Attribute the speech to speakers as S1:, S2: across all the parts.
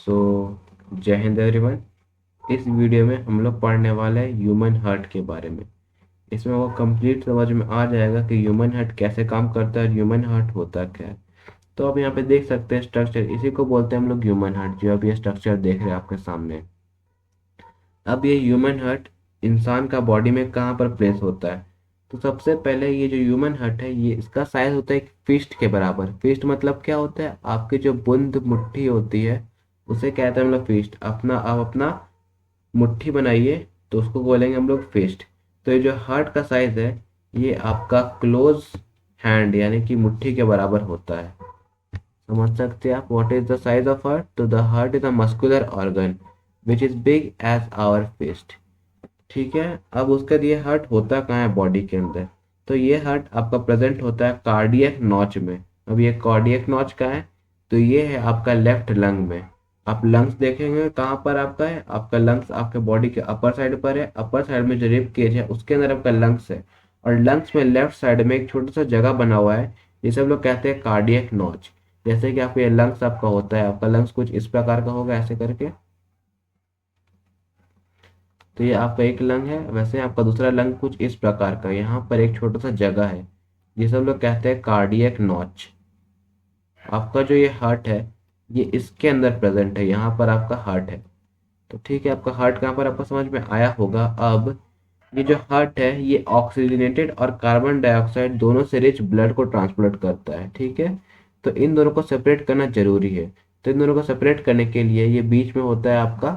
S1: सो जय हिंद एवरीवन। इस वीडियो में हम लोग पढ़ने वाले हैं ह्यूमन हार्ट के बारे में। इसमें वो कंप्लीट समझ में आ जाएगा कि ह्यूमन हार्ट कैसे काम करता है और ह्यूमन हार्ट होता क्या है। तो आप यहाँ पे देख सकते हैं स्ट्रक्चर, इसी को बोलते हैं हम लोग ह्यूमन हार्ट, जो अब ये स्ट्रक्चर देख रहे हैं आपके सामने। अब ये ह्यूमन हार्ट इंसान का बॉडी में कहाँ पर प्लेस होता है। तो सबसे पहले ये जो ह्यूमन हार्ट है, ये इसका साइज होता है एक फिस्ट के बराबर। फिस्ट मतलब क्या होता है, आपकी जो बूंद मुट्ठी होती है उसे कहते हैं हम लोग फिस्ट। अपना आप अपना मुट्ठी बनाइए तो उसको बोलेंगे हम लोग फिस्ट। तो ये जो हार्ट का साइज है, ये आपका क्लोज हैंड यानी कि मुट्ठी के बराबर होता है। समझ सकते हैं आप what is the size of heart. तो the heart is a muscular organ which is big as our fist. ठीक है। अब उसका ये हार्ट होता कहाँ है बॉडी के अंदर। तो ये हार्ट आपका प्रेजेंट होता है कार्डियक नॉच में। अब ये कार्डियक नॉच का है, तो ये है आपका लेफ्ट लंग में। आप लंग्स देखेंगे कहाँ पर आपका है, आपका लंग्स आपके बॉडी के अपर साइड पर है। अपर साइड में जो रिब केज है उसके अंदर आपका लंग्स है। और लंग्स में लेफ्ट साइड में एक छोटा सा जगह बना हुआ है जिसे हम लोग कहते हैं कार्डियक नॉच। जैसे कि आपका ये लंग्स आपका होता है, आपका लंग्स कुछ इस प्रकार का होगा ऐसे करके। तो ये आपका एक लंग है, वैसे आपका दूसरा लंग कुछ इस प्रकार का। यहाँ पर एक छोटा सा जगह है जिसे हम लोग कहते हैं कार्डियक नॉच। आपका जो ये हार्ट है, ये इसके अंदर प्रेजेंट है, यहाँ पर आपका हार्ट है। तो ठीक है, आपका हार्ट कहाँ पर आपको समझ में आया होगा। अब ये जो हार्ट है, ये ऑक्सीजनेटेड और कार्बन डाइऑक्साइड दोनों से रिच ब्लड को ट्रांसपोर्ट करता है। ठीक है। तो इन दोनों को सेपरेट करना जरूरी है। तो इन दोनों को सेपरेट करने के लिए ये बीच में होता है आपका,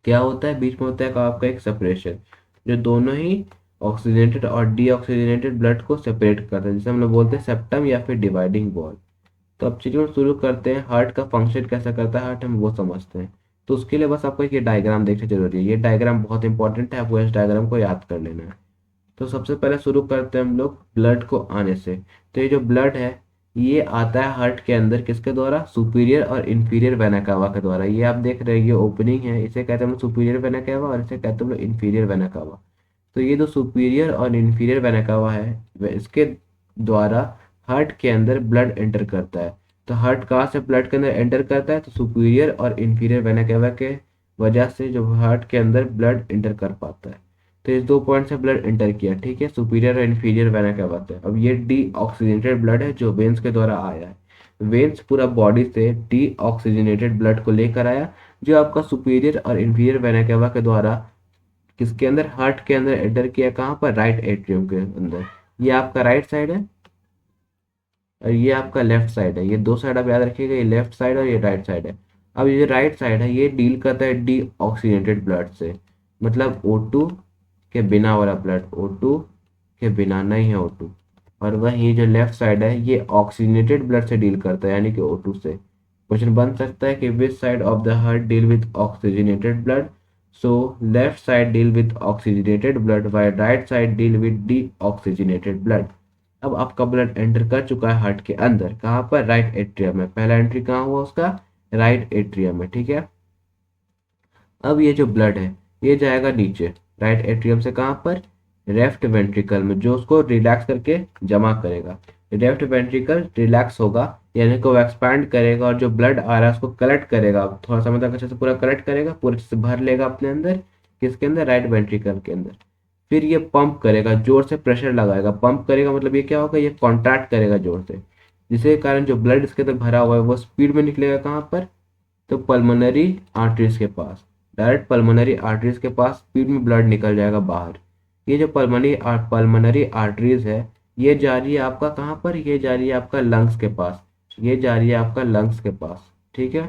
S1: क्या होता है बीच में होता है आपका एक सेपरेशन, जो दोनों ही ऑक्सीजनेटेड और डीऑक्सीजनेटेड ब्लड को सेपरेट करता है, जिसे हम लोग बोलते हैं सेप्टम या फिर डिवाइडिंग वॉल। तो अब चलिए हम शुरू करते हैं। हार्ट का फंक्शन कैसा करता है हार्ट, हम वो समझते हैं। तो उसके लिए बस आपको एक ये डायग्राम देखना जरूरी है। ये डायग्राम बहुत इंपॉर्टेंट है, आपको इस डायग्राम को याद कर लेना है। तो सबसे पहले शुरू करते हैं हम लोग ब्लड को आने से। तो ये जो ब्लड है, ये आता है हार्ट के अंदर किसके द्वारा, सुपीरियर और इंफीरियर वेना कावा के द्वारा। ये आप देख रहे हैं, ये ओपनिंग है, इसे कहते हैं हम लोग सुपीरियर वेना कावा और इसे कहते हैं हम लोग इंफीरियर वेना कावा। तो ये जो सुपीरियर और इंफीरियर वेना कावा है, वह इसके द्वारा हार्ट के अंदर ब्लड एंटर करता है। तो हार्ट कहाँ से ब्लड के अंदर एंटर करता है, तो सुपीरियर और इंफीरियर वेना कावा के वजह से जो हार्ट के अंदर ब्लड एंटर कर पाता है। तो इस 2 पॉइंट से ब्लड एंटर किया, ठीक है, सुपीरियर और इन्फीरियर वेना क्या बात है। अब ये डी ऑक्सीजनेटेड ब्लड है जो वेन्स के द्वारा आया है। वेन्स पूरा बॉडी से डी ऑक्सीजनेटेड ब्लड को लेकर आया, जो आपका सुपीरियर और इन्फीरियर वेना केवा के द्वारा किसके अंदर, हार्ट के अंदर एंटर किया। कहाँ पर, राइट एट्रियम के अंदर। ये आपका राइट साइड है और ये आपका लेफ्ट साइड है। ये दो साइड आप याद रखिएगा, ये लेफ्ट साइड और ये राइट साइड है। अब ये राइट साइड है, ये डील करता है डी ऑक्सीजनेटेड ब्लड से, मतलब O2 के बिना वाला ब्लड, O2 के बिना नहीं है O2। और वही जो लेफ्ट साइड है, ये ऑक्सीजनेटेड ब्लड से डील करता है यानी कि O2 से। क्वेश्चन बन सकता है कि which side of the heart deal with oxygenated blood. So left side deal with oxygenated blood while right side deal with D oxygenated blood. अब आपका ब्लड एंटर कर चुका है हार्ट के अंदर, कहाँ पर, राइट एट्रियम में। पहला एंट्री कहाँ हुआ उसका, राइट एट्रियम में। ठीक है। अब ये जो ब्लड है, ये जाएगा नीचे राइट एट्रियम से, कहाँ पर, लेफ्ट वेंट्रिकल में, जो उसको रिलैक्स करके जमा करेगा। लेफ्ट वेंट्रिकल रिलैक्स होगा यानी कि वो एक्सपैंड करेगा और जो ब्लड आ रहा है उसको कलेक्ट करेगा। थोड़ा सा मतलब अच्छे से पूरा कलेक्ट करेगा, पूरे से भर लेगा अपने अंदर, किसके अंदर, राइट वेंट्रिकल के अंदर। फिर ये पंप करेगा, जोर से प्रेशर लगाएगा। पंप करेगा मतलब ये क्या होगा, ये कॉन्ट्रैक्ट करेगा जोर से, जिसके कारण जो ब्लड इसके अंदर भरा हुआ है वो स्पीड में निकलेगा। कहाँ पर, तो पल्मोनरी आर्टरीज के पास, डायरेक्ट पल्मोनरी आर्टरीज के पास स्पीड में ब्लड निकल जाएगा बाहर। ये जो पल्मोनरी आर्टरीज है, ये जा रही है आपका कहाँ पर, ये जा रही है आपका लंग्स के पास। ये जा रही है आपका लंग्स के पास। ठीक है।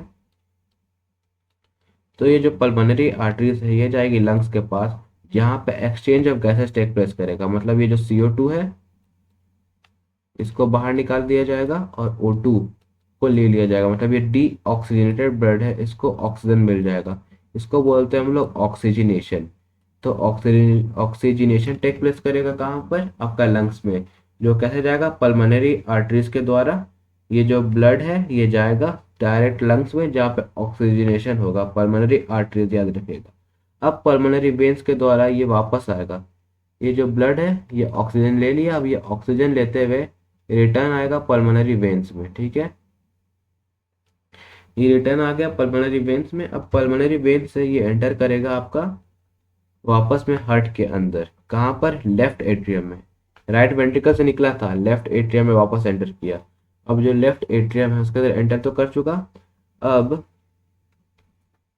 S1: तो ये जो पल्मोनरी आर्टरीज है, ये जाएगी लंग्स के पास, जहाँ पे exchange of gases take place करेगा। मतलब ये जो CO2 है, इसको बाहर निकाल दिया जाएगा और O2 को ले लिया जाएगा। मतलब ये डी ऑक्सीजनेटेड ब्लड है, इसको ऑक्सीजन मिल जाएगा। इसको बोलते हैं हम लोग ऑक्सीजनेशन। तो ऑक्सीजनेशन टेक प्लेस करेगा कहाँ पर, आपका लंग्स में, जो कैसे जाएगा, पल्मोनरी आर्टरीज के द्वारा। ये जो ब्लड है ये जाएगा डायरेक्ट लंग्स में, जहाँ पे ऑक्सीजनेशन होगा। पल्मोनरी आर्टरीज याद रखिएगा। अब पल्मोनरी वेन्स के द्वारा ये वापस आएगा। ये जो ब्लड है ये ऑक्सीजन ले लिया, अब ये ऑक्सीजन लेते हुए रिटर्न आएगा पल्मोनरी वेन्स में। ठीक है। ये रिटर्न आ गया पल्मोनरी वेन्स में। अब पल्मोनरी वेन से ये एंटर करेगा आपका वापस में हार्ट के अंदर। कहाँ पर? लेफ्ट एट्रियम में। राइट वेंट्रिकल से निकला था, लेफ्ट एट्रियम में वापस एंटर किया। अब जो लेफ्ट एट्रियम है उसके अंदर एंटर तो कर चुका। अब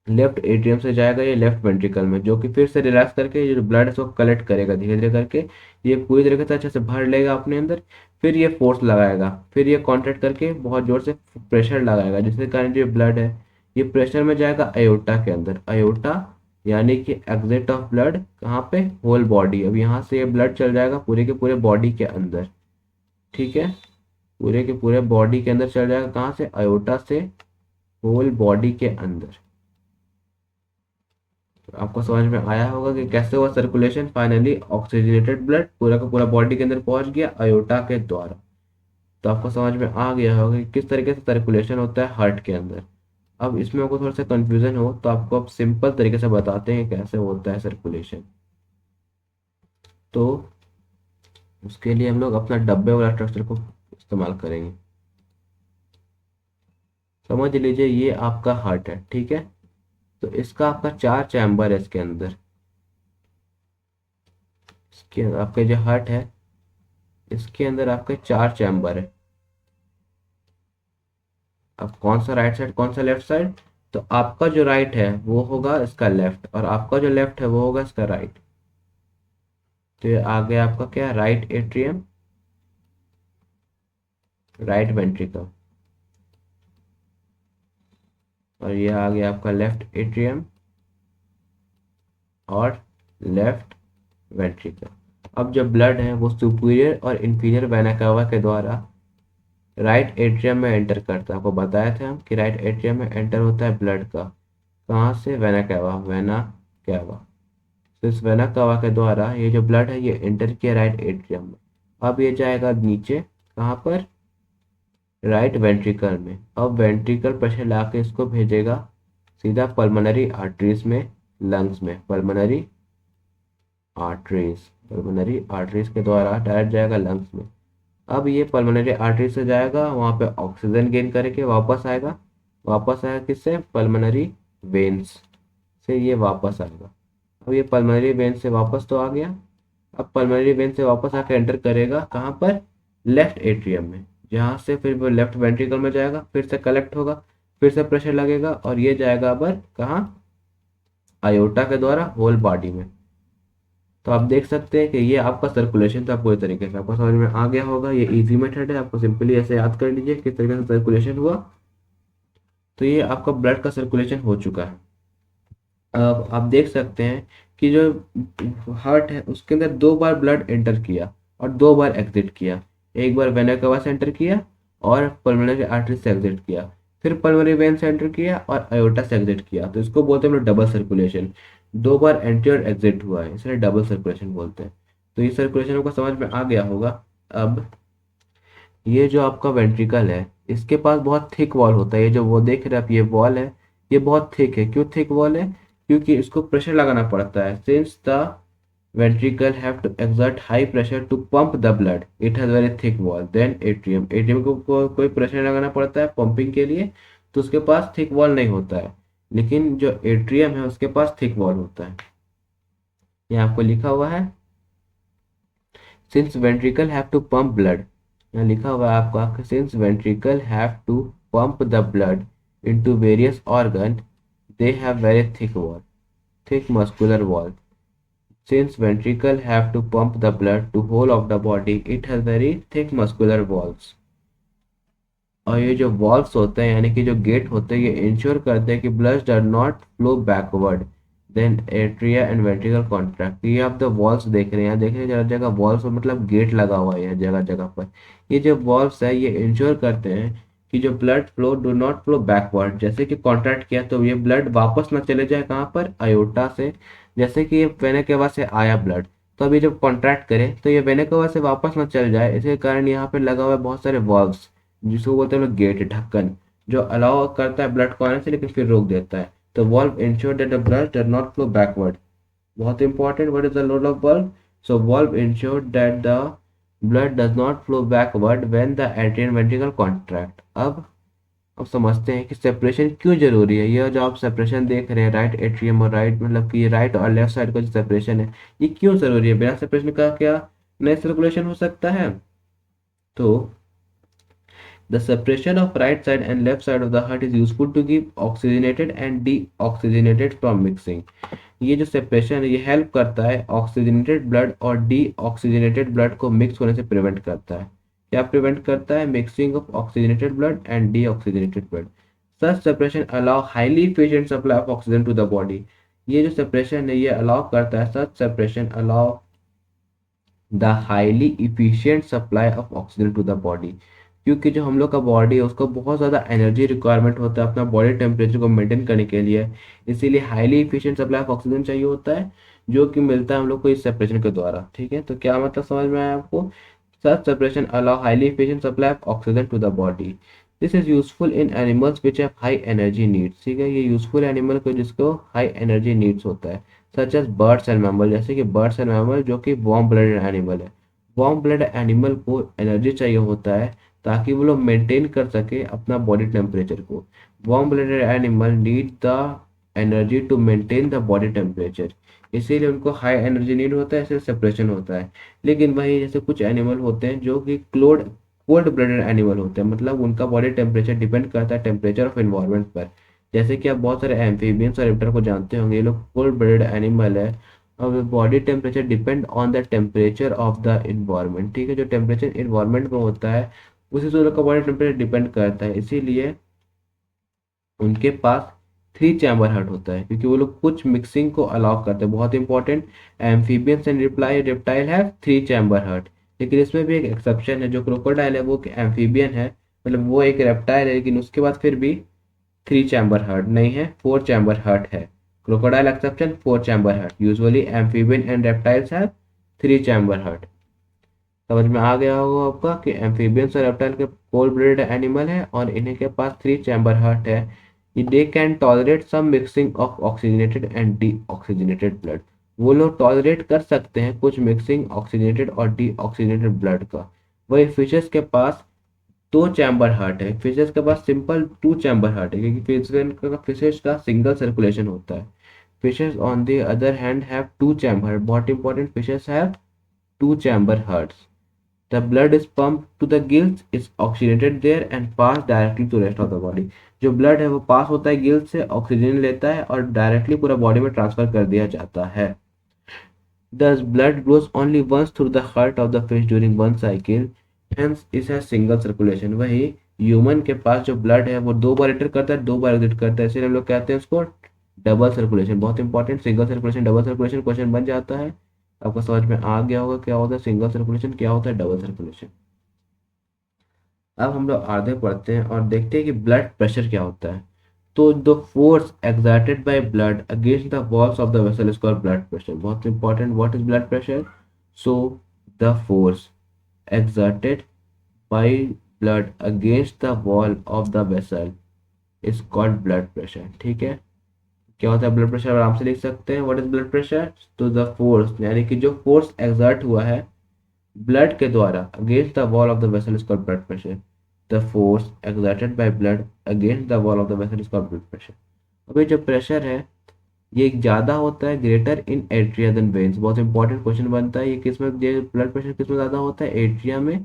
S1: लेफ्ट एट्रियम से जाएगा ये लेफ्ट वेंट्रिकल में, जो कि फिर से रिलैक्स करके ये जो ब्लड है उसको कलेक्ट करेगा धीरे धीरे करके। ये पूरी तरीके से अच्छे से भर लेगा अपने अंदर। फिर ये फोर्स लगाएगा, फिर ये कॉन्ट्रैक्ट करके बहुत जोर से प्रेशर लगाएगा, जिसके कारण जो ब्लड है ये प्रेशर में जाएगा अयोटा के अंदर। अयोटा यानी कि एग्जिट ऑफ ब्लड कहाँ पे? Whole body. अब यहाँ से ये ब्लड चल जाएगा पूरे के पूरे बॉडी के अंदर। ठीक है, पूरे के पूरे बॉडी के अंदर चल जाएगा। कहाँ से? अयोटा से होल बॉडी के अंदर। आपको समझ में आया होगा कि कैसे हुआ सर्कुलेशन। फाइनली ऑक्सीजनेटेड ब्लड पूरा का पूरा बॉडी के अंदर पहुंच गया अयोटा के द्वारा। तो आपको समझ में आ गया होगा कि किस तरीके से सर्कुलेशन होता है हार्ट के अंदर। अब इसमें आपको थोड़ा सा कंफ्यूजन हो तो आपको अब सिंपल तरीके से बताते हैं कैसे होता है सर्कुलेशन। तो उसके लिए हम लोग अपना डब्बे वाला स्ट्रक्चर को इस्तेमाल करेंगे। समझ लीजिए ये आपका हार्ट है, ठीक है। तो इसका आपका 4 चैम्बर है इसके अंदर। इसके आपके जो हार्ट है इसके अंदर आपके 4 चैम्बर है। अब कौन सा राइट साइड कौन सा लेफ्ट साइड? तो आपका जो राइट है वो होगा इसका लेफ्ट, और आपका जो लेफ्ट है वो होगा इसका राइट। तो ये आ गया आपका क्या? Right atrium, right ventricle. और ये आ गया आपका लेफ्ट एट्रियम और लेफ्ट वेंट्रिकल। अब जो ब्लड है वो सुपीरियर और इंफीरियर वेना कावा के द्वारा राइट एट्रियम में एंटर करता है। आपको बताया था हम कि राइट एट्रियम में एंटर होता है ब्लड का। कहाँ से? Vena cava, vena cava. तो इस वेना कावा के द्वारा ये जो ब्लड है ये एंटर किया राइट एट्रियम में। अब ये जाएगा नीचे, कहाँ पर? राइट वेंट्रिकल में। अब वेंट्रिकल प्रेशर ला के इसको भेजेगा सीधा पल्मोनरी आर्टरीज में, लंग्स में। पल्मोनरी आर्टरीज, पल्मोनरी आर्टरीज के द्वारा डायरेक्ट जाएगा लंग्स में। अब ये पल्मोनरी आर्टरी से जाएगा, वहाँ पे ऑक्सीजन गेन करके वापस आएगा। वापस आएगा किससे? पल्मोनरी वेन्स से ये वापस आएगा। अब ये पल्मोनरी वेन से वापस तो आ गया। अब पल्मोनरी वेन से वापस आकर एंटर करेगा कहाँ पर? लेफ्ट एट्रियम में, जहाँ से फिर वो लेफ्ट वेंट्रिकल में जाएगा, फिर से कलेक्ट होगा, फिर से प्रेशर लगेगा और ये जाएगा अब कहाँ? अयोटा के द्वारा होल बॉडी में। तो आप देख सकते हैं कि ये आपका सर्कुलेशन था पूरी तरीके से। आपको समझ में आ गया होगा। ये इजी मेथड है, आपको सिंपली ऐसे याद कर लीजिए किस तरीके से सर्कुलेशन हुआ। तो ये आपका ब्लड का सर्कुलेशन हो चुका है। अब आप देख सकते हैं कि जो हार्ट है उसके अंदर 2 बार ब्लड एंटर किया और 2 बार एग्जिट किया। एक बार वेना कवा से एंटर किया और पल्मोनरी आर्टरी से एग्जिट किया, फिर पल्मोनरी वेन से एंटर किया और अयोटा से एग्जिट किया। तो इसको बोलते हैं हम लोग डबल सर्कुलेशन। 2 बार एंट्री और एग्जिट हुआ है, इसलिए डबल सर्कुलेशन बोलते हैं। तो ये सर्कुलेशन आपको समझ में आ गया होगा। अब ये जो आपका वेंट्रिकल है इसके पास बहुत थिक वॉल होता है। ये जो वो देख रहे हैं आप, ये वॉल है, ये बहुत थिक है। क्यों थिक वॉल है? क्योंकि इसको प्रेशर लगाना पड़ता है। Since the ventricle have to exert high pressure to pump the blood, it has very thick wall than atrium। Atrium को कोई प्रेशर लगाना पड़ता है पंपिंग के लिए, तो उसके पास थिक वॉल नहीं होता है। लेकिन जो एट्रियम है उसके पास थिक वॉल होता है। यहाँ आपको लिखा हुआ है since ventricle have to pump blood. यहाँ लिखा हुआ है आपका since ventricle have to pump the blood into various organ, they have very thick wall, thick muscular wall। Since ventricle have to pump the blood to whole of the body, it has very thick muscular walls। और ये जो walls होते हैं यानी कि जो gate होते हैं ये इंश्योर करते हैं कि blood does not flow backward then atria and ventricle contract. ये आप द वॉल्स देख रहे हैं, देख रहे हैं जगह जगह वॉल्स मतलब गेट लगा हुआ है जगह जगह पर। ये जो वॉल्स है ये इंश्योर करते हैं कि जो blood flow do not flow backward, जैसे कि कॉन्ट्रैक्ट किया तो ये ब्लड वापस ना चले जाए कहाँ पर? अयोटा से। जैसे कि ये वेना केवा से आया ब्लड, तो अभी जब कॉन्ट्रैक्ट करे तो ये वेना केवा से वापस ना चल जाए, इसके कारण यहाँ पे लगा हुआ है बहुत सारे वॉल्व्स, जिसको बोलते हैं लोग गेट, ढक्कन, जो अलाउ करता है ब्लड को आने से लेकिन फिर रोक देता है। तो valve ensure that the blood does not flow backward. बहुत important, what is the role of valve? So valve ensure that the blood does not flow backward when the atrial ventricle contract। अब अब समझते हैं कि separation क्यों जरूरी है। यह जो आप सेपरेशन देख रहे हैं राइट एट्रियम और राइट मतलब कि राइट और लेफ्ट साइड का जो सेपरेशन है ये क्यों जरूरी है। बिना सेपरेशन का क्या नए सर्कुलेशन हो सकता है। तो the separation of right side and left side of the heart is useful to keep oxygenated and deoxygenated from mixing। ये जो सेपरेशन है ये हेल्प करता है ऑक्सीजनेटेड ब्लड और डीऑक्सीजनेटेड ब्लड को मिक्स होने से प्रिवेंट करता है। क्या प्रिवेंट करता है। Mixing of oxygenated blood and deoxygenated blood. Such separation allow highly efficient supply of oxygen to the body. ये जो सेपरेशन है ये अलाउ करता है such separation allow the highly efficient supply of oxygen to the body. क्योंकि जो हम लोग का बॉडी है उसको बहुत ज़्यादा एनर्जी रिक्वायरमेंट होता है अपना बॉडी टेम्परेचर को मेंटेन करने के लिए। इसीलिए highly efficient supply of oxygen चाहिए होता है जो कि मिलता है हम लोग को इस सेपरेशन के द्वारा। ठीक है तो क्या मतलब समझ में आया आपको। Such separation allow highly efficient supply of oxygen to the body. This is useful in animals which have high energy needs. ठीक है ये यूजफुल एनिमल को जिसको हाई एनर्जी नीड्स होता है such as birds and mammal. जैसे कि birds and mammal जो कि वार्म ब्लडेड एनिमल है। वार्म ब्लड एनिमल को एनर्जी चाहिए होता है ताकि वो लोग मेंटेन कर सके अपना बॉडी टेम्परेचर को। Warm blooded animal need the energy to maintain the body temperature. इसीलिए उनको हाई एनर्जी नीड होता है इसलिए सेपरेशन होता है। लेकिन वहीं जैसे कुछ एनिमल होते हैं जो कि कोल्ड ब्लडेड एनिमल होते हैं मतलब उनका बॉडी टेम्परेचर डिपेंड करता है टेम्परेचर ऑफ एनवायरनमेंट पर। जैसे कि आप बहुत सारे एम्फीबियंस और रेप्टाइल को जानते होंगे ये लोग कोल्ड ब्लडेड एनिमल है। अब body temperature depend on the temperature of the environment. ठीक है जो टेम्परेचर इन्वायरमेंट में होता है उसी से उनका बॉडी टेम्परेचर डिपेंड करता है। इसीलिए उनके पास थ्री चैम्बर हार्ट होता है क्योंकि वो लोग कुछ मिक्सिंग को अलाउ करते हैं। बहुत important amphibians and reptile have three chamber heart. लेकिन इसमें भी एक एक्सेप्शन है जो क्रोकोडाइल है वो एम्फीबियन है मतलब वो एक रेप्टाइल है लेकिन उसके बाद फिर भी थ्री चैम्बर हार्ट नहीं है फोर चैम्बर हार्ट है। Crocodile exception four chamber heart usually amphibian and reptiles have three chamber heart. समझ में आ गया होगा आपका कि एम्फीबियंस और रेप्टाइल के कोल्ड ब्लडेड एनिमल है और इन्हीं के पास थ्री चैम्बर हार्ट है। They can tolerate some mixing of oxygenated and deoxygenated blood. वो लोग टॉलरेट कर सकते हैं कुछ मिक्सिंग ऑक्सीजनेटेड और डीऑक्सीजनेटेड ब्लड का। वही फिशेस के पास दो चैम्बर हार्ट है। फिशेस के पास सिंपल टू चैम्बर हार्ट है क्योंकि फिशेस का सिंगल सर्कुलेशन होता है। Fishes on the other hand have two chamber. बहुत important fishes have two chamber hearts. The blood is pumped to the gills, is oxygenated there and passed directly to rest of the body। जो blood है वो पास होता है gills से oxygen लेता है और डायरेक्टली पूरा बॉडी में ट्रांसफर कर दिया जाता है। Thus blood flows only once through the heart of the fish during one cycle, hence it has single circulation। वही ह्यूमन के पास जो ब्लड है वो दो बार एंटर करता है दो बार एग्जिट करता है इसलिए हम लोग कहते हैं उसको डबल सर्कुलेशन। बहुत important single circulation double circulation question बन जाता है। आपको समझ में आ गया होगा क्या होता है सिंगल सर्कुलेशन क्या होता है डबल सर्कुलेशन। अब हम लोग आगे पढ़ते हैं और देखते हैं कि ब्लड प्रेशर क्या होता है। तो the force exerted by blood against the walls of the vessel is called blood pressure. बहुत important what is blood pressure. So the force exerted by blood against the wall of the vessel is called blood pressure. ठीक है क्या होता है blood pressure आराम से लिख सकते हैं व्हाट इज ब्लड प्रेशर। तो द फोर्स यानी कि जो फोर्स एक्सर्ट हुआ है ब्लड के द्वारा against the wall of the vessel is called blood pressure. The force exerted by blood against the wall of the vessel is called blood pressure. अभी जो प्रेशर है ये ज़्यादा होता है greater in atria than veins. बहुत important question बनता है ये किस में ये ब्लड प्रेशर किस में ज़्यादा होता है एट्रिया में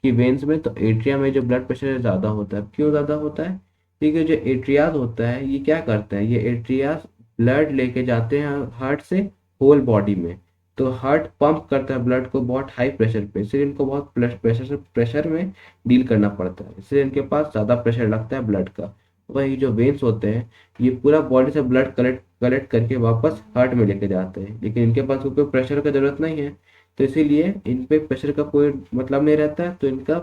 S1: कि वेन्स में। तो एट्रिया में जो ब्लड प्रेशर है ज़्यादा होता है। क्यों ज़्यादा होता है क्योंकि जो एट्रियाज होता है ये क्या करते हैं ये एट्रियाज ब्लड लेके जाते हैं हार्ट से होल बॉडी में। तो हार्ट पंप करता है ब्लड को बहुत हाई प्रेशर पे इसलिए इनको बहुत प्रेशर में डील करना पड़ता है इसलिए इनके पास ज़्यादा प्रेशर लगता है ब्लड का। वही जो वेन्स होते हैं ये पूरा बॉडी से ब्लड कलेक्ट करके वापस हार्ट में लेके जाते हैं लेकिन इनके पास कोई प्रेशर की जरूरत नहीं है तो इसीलिए इन पे प्रेशर का कोई मतलब नहीं रहता है तो इनका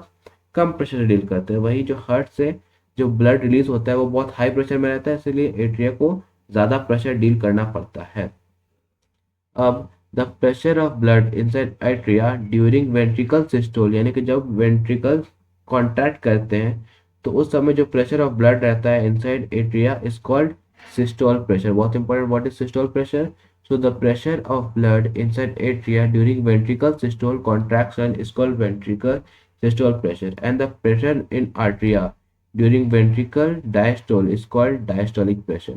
S1: कम प्रेशर डील करते हैं। वही जो हार्ट से जो ब्लड रिलीज होता है वो बहुत हाई प्रेशर में रहता है इसलिए एट्रिया को ज़्यादा प्रेशर डील करना पड़ता है। अब the pressure of blood inside atria during ventricle systole यानी कि जब वेंट्रिकल कॉन्ट्रैक्ट करते हैं तो उस समय जो प्रेशर ऑफ ब्लड रहता है inside atria is called systole pressure. बहुत important what is systole pressure. So the pressure of blood inside atria during ventricle systole contraction is called ventricle systole pressure and the pressure in arteria during ventricle diastole is called diastolic pressure.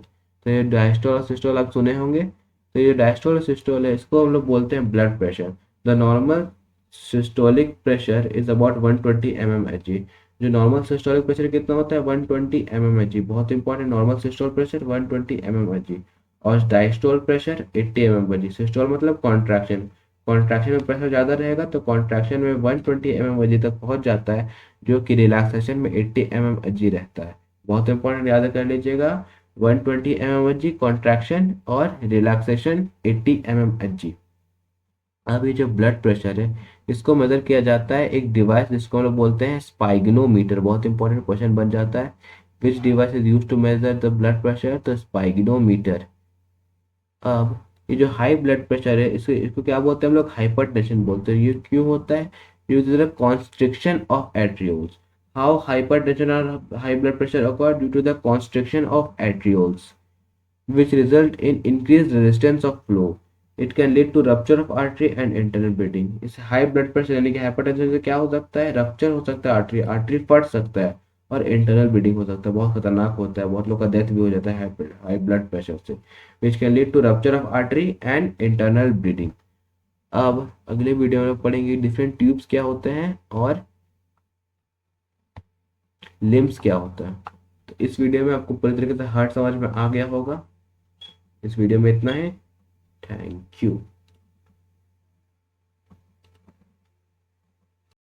S1: तो ये diastole और systole आप सुने होंगे। तो ये diastole और systole है, इसको हम लोग बोलते हैं blood pressure. The normal systolic pressure is about 120 mmHg। जो नॉर्मल सिस्टोलिक प्रेशर कितना होता है 120 mmHg, बहुत important. Normal systole pressure 120 mmHg और डायस्टोल प्रेशर 80 mmHg। सिस्टोल मतलब कॉन्ट्रैक्शन, कॉन्ट्रैक्शन में प्रेशर ज़्यादा रहेगा तो कॉन्ट्रैक्शन में 120 mmHg तक पहुंच जाता है, जो कि रिलैक्सेशन में 80 mmHg रहता है। बहुत इंपॉर्टेंट, याद कर लीजिएगा। 120 mmHg कॉन्ट्रैक्शन और रिलैक्सेशन 80 mmHg। अब ये जो ब्लड प्रेशर है इसको मेजर किया जाता है एक डिवाइस जिसको हम लोग बोलते हैं स्पाइगनोमीटर। बहुत इंपॉर्टेंट क्वेश्चन बन जाता है, which device is use to measure the blood pressure, तो स्पाइगनोमीटर। अब ये जो हाई ब्लड प्रेशर है इसको इसको क्या बोलते हैं हम लोग, हाइपरटेंशन बोलते हैं। ये क्यों होता है, due to the constriction of arterioles. How hypertension और high blood pressure occur due to the constriction of arterioles which result in increased resistance of flow. It can lead to rupture of artery and internal bleeding. इस high blood pressure यानी कि hypertension से क्या हो सकता है, rupture हो सकता है आर्टरी, आर्टरी फट सकता है और इंटरनल ब्लीडिंग हो सकता है। बहुत खतरनाक होता है, बहुत लोग का डेथ भी हो जाता है हाई ब्लड प्रेशर से, which can lead to rupture of artery and internal bleeding. अब अगले वीडियो में पढ़ेंगे डिफरेंट ट्यूब्स क्या होते हैं और लिम्स क्या होता है। तो इस वीडियो में आपको पूरी तरीके से हार्ट समझ में आ गया होगा। इस वीडियो में इतना ही। Thank you.